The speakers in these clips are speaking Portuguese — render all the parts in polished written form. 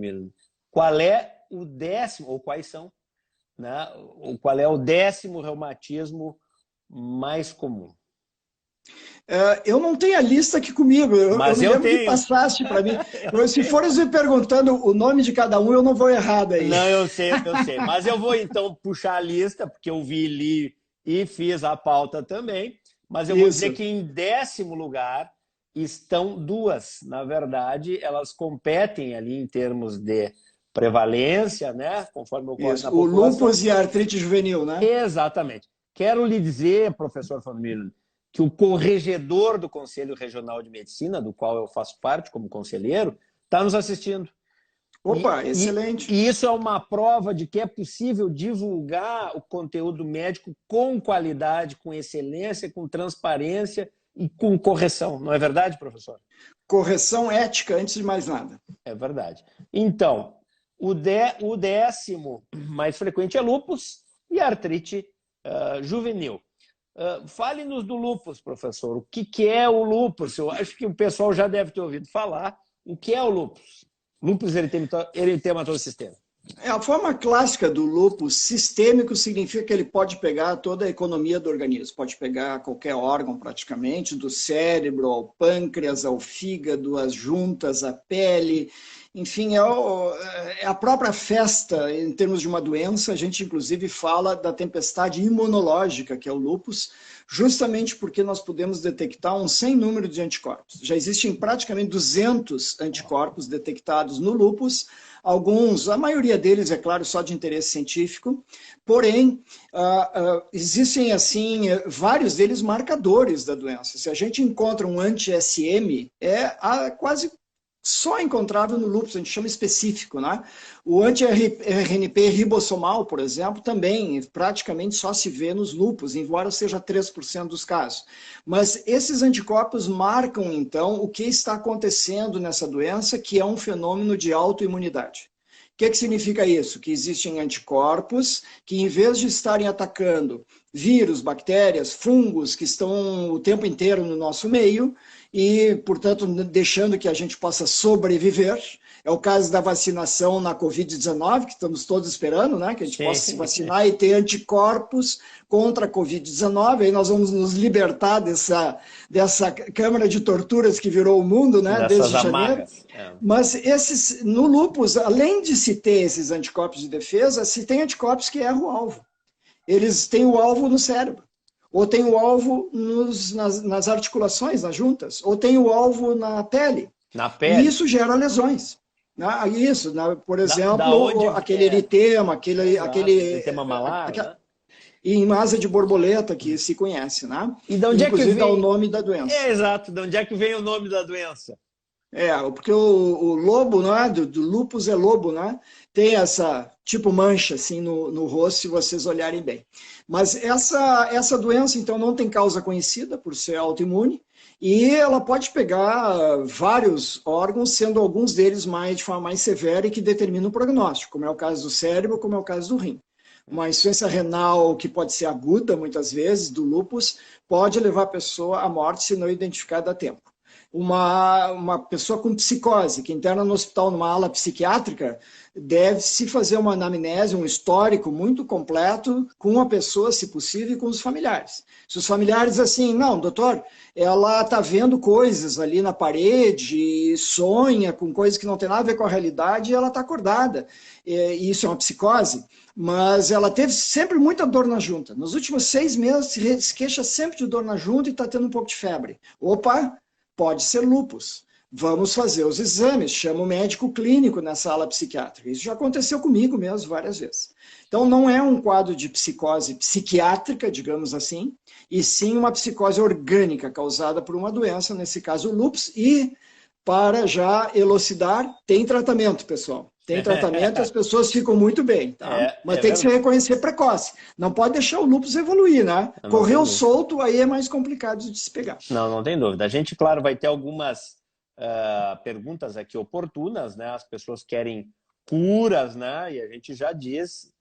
Miller, qual é o décimo, ou quais são, né? Qual é o 10º reumatismo mais comum? Eu não tenho a lista aqui comigo, eu Mas me eu lembro que tenho. passaste para mim. Eu Se tenho. fores me perguntando o nome de cada um, eu não vou errado aí. Não, eu sei, eu sei. Mas eu vou então puxar a lista, porque eu vi, li e fiz a pauta também. Mas eu vou dizer Isso, que em 10º lugar estão duas. Na verdade, elas competem ali em termos de prevalência, né? Conforme ocorre na isso. O população. lúpus e a artrite juvenil, né? Exatamente. Quero lhe dizer, professor Van Miller, que o corregedor do Conselho Regional de Medicina, do qual eu faço parte como conselheiro, está nos assistindo. E, Opa, e, excelente. e isso é uma prova de que é possível divulgar o conteúdo médico com qualidade, com excelência, com transparência e com correção. Não é verdade, professor? Correção ética antes de mais nada. É verdade. Então, o 10º mais frequente é lúpus e artrite juvenil. Fale-nos do lúpus, professor. O que é o lúpus? Eu acho que o pessoal já deve ter ouvido falar. O que é o lúpus? Lúpus eritematoso sistêmico. A forma clássica do lúpus sistêmico significa que ele pode pegar toda a economia do organismo, pode pegar qualquer órgão praticamente, do cérebro ao pâncreas, ao fígado, às juntas, à pele, enfim, é a própria festa em termos de uma doença. A gente inclusive fala da tempestade imunológica, que é o lúpus, justamente porque nós podemos detectar um sem número de anticorpos. Já existem praticamente 200 anticorpos detectados no lúpus, alguns, a maioria deles, é claro, só de interesse científico, porém, existem, assim, vários deles marcadores da doença. Se a gente encontra um anti-SM, quase só encontrável no lúpus, a gente chama específico, né? O anti-RNP ribossomal, por exemplo, também praticamente só se vê nos lúpus, embora seja 3% dos casos. Mas esses anticorpos marcam, então, o que está acontecendo nessa doença, que é um fenômeno de autoimunidade. O que significa isso? Que existem anticorpos que, em vez de estarem atacando vírus, bactérias, fungos que estão o tempo inteiro no nosso meio, e, portanto, deixando que a gente possa sobreviver. É o caso da vacinação na Covid-19, que estamos todos esperando, né? Que a gente possa se vacinar e ter anticorpos contra a Covid-19. Aí nós vamos nos libertar dessa câmara de torturas que virou o mundo, né? Dessas Desde janeiro. amarras. Mas no lúpus, além de se ter esses anticorpos de defesa, se tem anticorpos que erram o alvo. Eles têm o alvo no cérebro. Ou tem o alvo nas articulações, nas juntas, ou tem o alvo na pele. Na pele. E isso gera lesões. Isso, por exemplo, da onde aquele eritema, eritema malar, né? em asa de borboleta que se conhece, né? E de onde inclusive é que vem dá o nome da doença. Exato, de onde é que vem o nome da doença? Porque o lobo, né, do lúpus é lobo, né? Tem essa tipo mancha assim no rosto, se vocês olharem bem. Mas essa doença, então, não tem causa conhecida por ser autoimune, e ela pode pegar vários órgãos, sendo alguns deles de forma mais severa e que determina o prognóstico, como é o caso do cérebro, como é o caso do rim. Uma insuficiência renal que pode ser aguda, muitas vezes, do lúpus, pode levar a pessoa à morte se não identificada a tempo. Uma pessoa com psicose, que interna no hospital numa ala psiquiátrica, deve-se fazer uma anamnese, um histórico muito completo com a pessoa, se possível, e com os familiares. Se os familiares, assim, não, doutor, ela está vendo coisas ali na parede, sonha com coisas que não tem nada a ver com a realidade, e ela está acordada. E isso é uma psicose, mas ela teve sempre muita dor na junta. Nos últimos 6 meses, se queixa sempre de dor na junta e está tendo um pouco de febre. Opa! Pode ser lúpus. Vamos fazer os exames, chama o médico clínico nessa ala psiquiátrica. Isso já aconteceu comigo mesmo várias vezes. Então, não é um quadro de psicose psiquiátrica, digamos assim, e sim uma psicose orgânica causada por uma doença, nesse caso o lúpus, e, para já elucidar, tem tratamento, pessoal. Tem tratamento e as pessoas ficam muito bem, tá? Mas tem que se reconhecer precoce. Não pode deixar o lúpus evoluir, né? Correu solto, aí é mais complicado de se pegar. Não tem dúvida. A gente, claro, vai ter algumas perguntas aqui oportunas, né? As pessoas querem curas, né? E a gente já diz,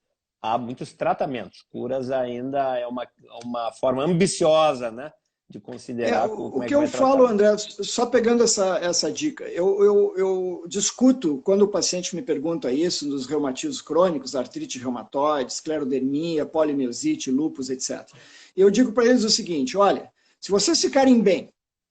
há muitos tratamentos. Curas ainda é uma forma ambiciosa, né? de considerar o que eu falo, André, só pegando essa dica, eu discuto, quando o paciente me pergunta isso, nos reumatismos crônicos, artrite reumatoide, esclerodermia, polimiosite, lúpus, etc. Eu digo para eles o seguinte, olha, se vocês ficarem bem,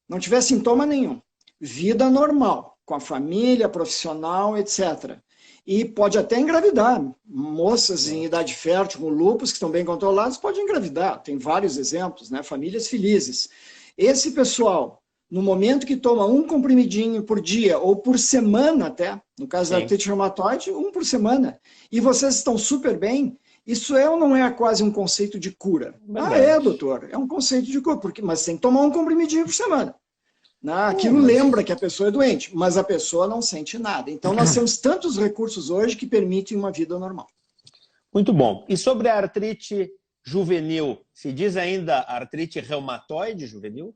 não tiver sintoma nenhum, vida normal, com a família, profissional, etc., e pode até engravidar. Moças em idade fértil com lúpus, que estão bem controladas, podem engravidar. Tem vários exemplos, né? Famílias felizes. Esse pessoal, no momento que toma um comprimidinho por dia, ou por semana até, no caso da artrite reumatoide, um por semana, e vocês estão super bem, isso é ou não é quase um conceito de cura? Verdade. Doutor, é um conceito de cura, mas tem que tomar um comprimidinho por semana. Aquilo lembra que a pessoa é doente, mas a pessoa não sente nada. Então, nós temos tantos recursos hoje que permitem uma vida normal. Muito bom. E sobre a artrite juvenil, se diz ainda artrite reumatoide juvenil?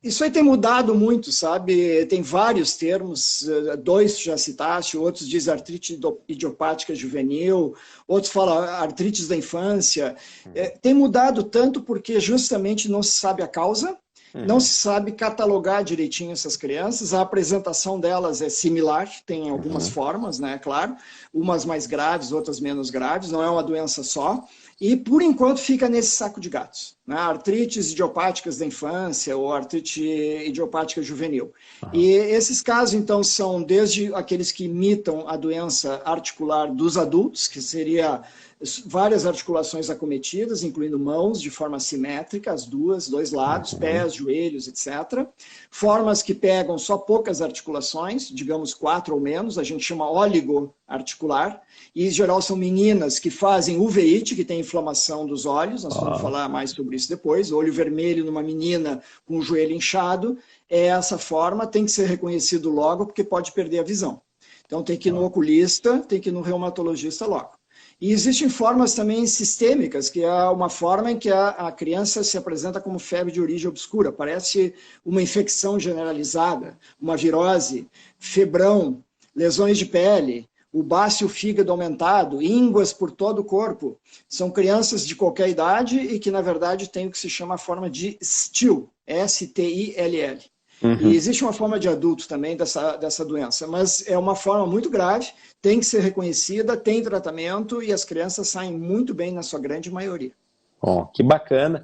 Isso aí tem mudado muito, sabe? Tem vários termos, dois já citaste, outros dizem artrite idiopática juvenil, outros falam artrites da infância. Tem mudado tanto porque justamente não se sabe a causa, não se sabe catalogar direitinho essas crianças, a apresentação delas é similar, tem algumas formas, né, claro, umas mais graves, outras menos graves, não é uma doença só, e por enquanto fica nesse saco de gatos, né, artrites idiopáticas da infância ou artrite idiopática juvenil. E esses casos, então, são desde aqueles que imitam a doença articular dos adultos, que seria várias articulações acometidas, incluindo mãos de forma simétrica, as dois lados, pés, joelhos, etc. Formas que pegam só poucas articulações, digamos 4 ou menos, a gente chama oligoarticular, e em geral são meninas que fazem uveíte, que tem inflamação dos olhos, nós vamos falar mais sobre isso depois, olho vermelho numa menina com o joelho inchado, é essa forma, tem que ser reconhecido logo, porque pode perder a visão. Então tem que ir no oculista, tem que ir no reumatologista logo. E existem formas também sistêmicas, que é uma forma em que a criança se apresenta como febre de origem obscura, parece uma infecção generalizada, uma virose, febrão, lesões de pele, o baço e o fígado aumentado, ínguas por todo o corpo. São crianças de qualquer idade e que, na verdade, têm o que se chama a forma de STILL, S-T-I-L-L. E existe uma forma de adulto também dessa doença, mas é uma forma muito grave, tem que ser reconhecida, tem tratamento e as crianças saem muito bem na sua grande maioria. Que bacana.